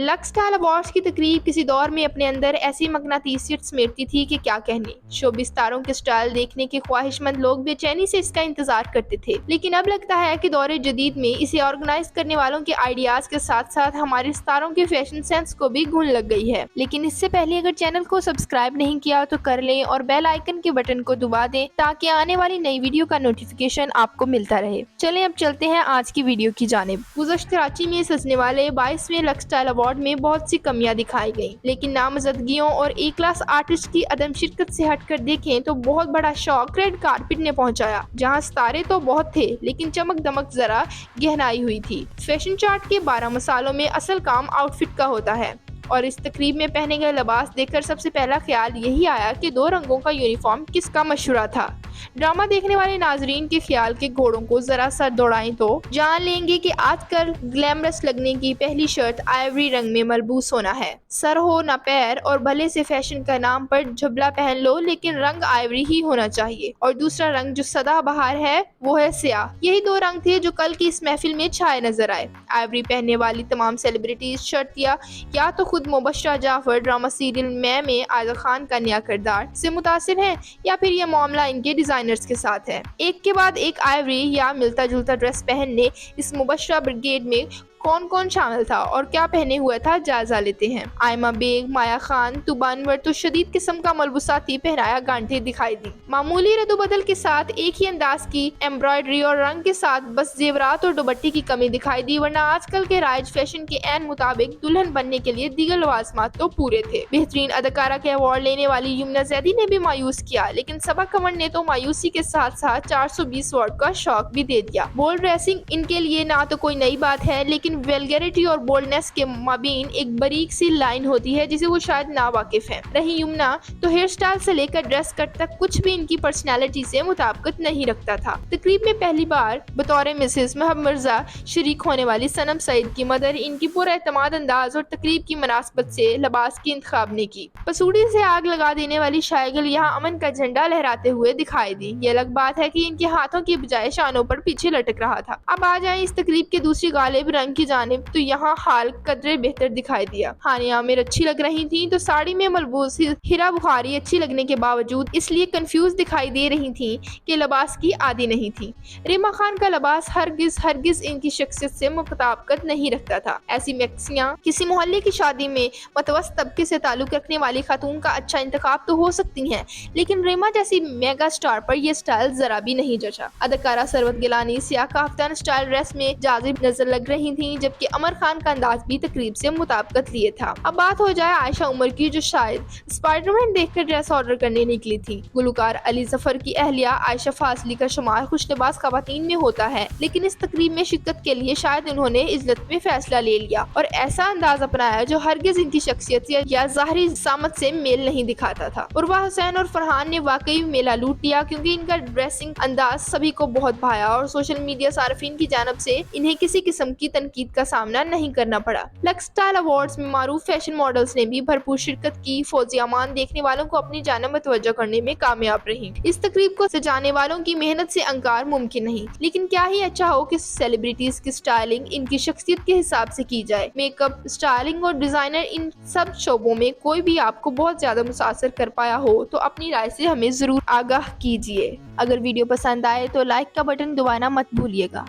Lux style awards کی تقریب کسی دور میں اپنے اندر ایسی مقناطیسیت سمیٹتی تھی کہ کیا کہنے۔ شوبز ستاروں کے سٹائل دیکھنے کے خواہش مند لوگ بے چینی سے اس کا انتظار کرتے تھے، لیکن اب لگتا ہے کہ دور جدید میں اسے آرگنائز کرنے والوں کے آئیڈیاز کے ساتھ ساتھ ہمارے ستاروں کے فیشن سینس کو بھی گھن لگ گئی ہے۔ لیکن اس سے پہلے اگر چینل کو سبسکرائب نہیں کیا تو کر لیں اور بیل آئیکن کے بٹن کو دبا دیں تاکہ آنے والی نئی ویڈیو کا نوٹیفیکیشن آپ کو ملتا رہے۔ چلیں اب چلتے ہیں آج کی ویڈیو کی جانب۔ گزشتہ کراچی میں سجنے والے 22ویں لکس اسٹائل ایوارڈ میں بہت سی کمیاں دکھائی گئیں، لیکن نامزدگیوں اور اے کلاس آرٹسٹ کی عدم شرکت سے ہٹ کر دیکھیں تو بہت بڑا شوق ریڈ کارپٹ نے پہنچایا، جہاں ستارے تو بہت تھے لیکن چمک دمک ذرا گہنائی ہوئی تھی۔ فیشن چارٹ کے 12 مسالوں میں اصل کام آؤٹ فٹ کا ہوتا ہے، اور اس تقریب میں پہنے گئے لباس دیکھ کر سب سے پہلا خیال یہی آیا کہ 2 رنگوں کا یونیفارم کس کا مشورہ تھا۔ ڈرامہ دیکھنے والے ناظرین کے خیال کے گھوڑوں کو ذرا سا دوڑائیں تو جان لیں گے کہ آج کل گلیمرس لگنے کی پہلی شرط آئیوری رنگ میں ملبوس ہونا ہے۔ سر ہو نہ پیر، اور بھلے سے فیشن کا نام پر جھبلا پہن لو لیکن رنگ آئیوری ہی ہونا چاہیے، اور دوسرا رنگ جو سدا بہار ہے وہ ہے سیاہ۔ یہی 2 رنگ تھے جو کل کی اس محفل میں چھائے نظر آئے۔ آئیوری پہننے والی تمام سیلیبریٹیز شرط یا تو خود مبشرہ جعفر ڈرامہ سیریل میں عادل خان کا نیا کردار سے متاثر ہیں، یا پھر یہ معاملہ ان کے ڈیزائنرز کے ساتھ ہے۔ ایک کے بعد ایک آئیوری یا ملتا جلتا ڈریس پہننے اس مبشرہ بریگیڈ میں کون شامل تھا اور کیا پہنے ہوئے تھا، جائزہ لیتے ہیں۔ آئمہ بیگ، مایا خان، طوبہ انور تو شدید قسم کا ملبوساتی پہنایا گانٹھیں دکھائی دی۔ معمولی رد و بدل کے ساتھ ایک ہی انداز کی ایمبرائڈری اور رنگ کے ساتھ بس زیورات اور دوپٹے کی کمی دکھائی دی، ورنہ آج کل کے رائج فیشن کے عین مطابق دلہن بننے کے لیے دیگر لوازمات تو پورے تھے۔ بہترین اداکارہ کے ایوارڈ لینے والی یمنا زیدی نے بھی مایوس کیا، لیکن صبا قمر نے تو مایوسی کے ساتھ ساتھ 420 واٹ کا شوق بھی دے دیا۔ بولڈ ڈریسنگ ان کے لیے نہ تو کوئی نئی بات ہے، لیکن ویلگیرٹی اور بولڈنس کے مابین ایک باریک سی لائن ہوتی ہے جسے وہ شاید ناواقف ہیں۔ رہی یمنا تو ہیئر سٹائل سے لے کر ڈریس کٹ تک کچھ بھی ان کی پرسنالٹی سے مطابقت نہیں رکھتا تھا۔ تقریب میں پہلی بار بطور مسز محب مرزا شریک ہونے والی صنم سعید کی مدر ان کی پر اعتماد انداز اور تقریب کی مناسبت سے لباس کی انتخاب نے کی۔ پسوڑی سے آگ لگا دینے والی شائگل یہاں امن کا جھنڈا لہراتے ہوئے دکھائی دی۔ یہ الگ بات ہے کہ ان کے ہاتھوں کی بجائے شانوں پر پیچھے لٹک رہا تھا۔ اب آ جائیں اس تقریب کے دوسری غالب رنگ کی جانب تو یہاں حال قدرے بہتر دکھائی دیا۔ ہانیہ عامر اچھی لگ رہی تھیں تو ساڑی میں ملبوس ہیرا بخاری اچھی لگنے کے باوجود اس لیے کنفیوز دکھائی دے رہی تھیں کہ لباس کی عادی نہیں تھیں۔ ریما خان کا لباس ہرگز ان کی شخصیت سے مطابقت نہیں رکھتا تھا۔ ایسی میکسیاں کسی محلے کی شادی میں متوسط طبقے سے تعلق رکھنے والی خاتون کا اچھا انتخاب تو ہو سکتی ہیں، لیکن ریما جیسی میگا سٹار پر یہ سٹائل ذرا بھی نہیں جچا۔ اداکارہ ثروت گیلانی سیاہ کافتان سٹائل ڈریس میں جاذب نظر لگ رہی تھیں، جبکہ عمر خان کا انداز بھی تقریب سے مطابقت لیے تھا۔ اب بات ہو جائے عائشہ عمر کی، جو شاید اسپائڈر مین دیکھ کر ڈریس آرڈر کرنے نکلی تھی۔ گلوکار علی ظفر کی اہلیہ عائشہ فاضلی کا شمار خوش لباس خواتین میں ہوتا ہے، لیکن اس تقریب میں شرکت کے لیے شاید انہوں نے عزت میں فیصلہ لے لیا اور ایسا انداز اپنایا جو ہرگز ان کی شخصیت یا ظاہری سامت سے میل نہیں دکھاتا تھا۔ عروہ حسین اور فرحان نے واقعی میلہ لوٹ لیا، کیونکہ ان کا ڈریسنگ انداز سبھی کو بہت بھایا اور سوشل میڈیا صارفین کی جانب سے انہیں کسی قسم کی تنقید کا سامنا نہیں کرنا پڑا۔ لکس اسٹائل ایوارڈز میں معروف فیشن ماڈلز نے بھی بھرپور شرکت کی۔ فوزیہ امان دیکھنے والوں کو اپنی جانب متوجہ کرنے میں کامیاب رہیں۔ اس تقریب کو سجانے والوں کی محنت سے انکار ممکن نہیں، لیکن کیا ہی اچھا ہو کہ سیلیبریٹیز کی سٹائلنگ ان کی شخصیت کے حساب سے کی جائے۔ میک اپ، سٹائلنگ اور ڈیزائنر، ان سب شعبوں میں کوئی بھی آپ کو بہت زیادہ متاثر کر پایا ہو تو اپنی رائے سے ہمیں ضرور آگاہ کیجیے۔ اگر ویڈیو پسند آئے تو لائک کا بٹن دبانا مت بھولیے گا۔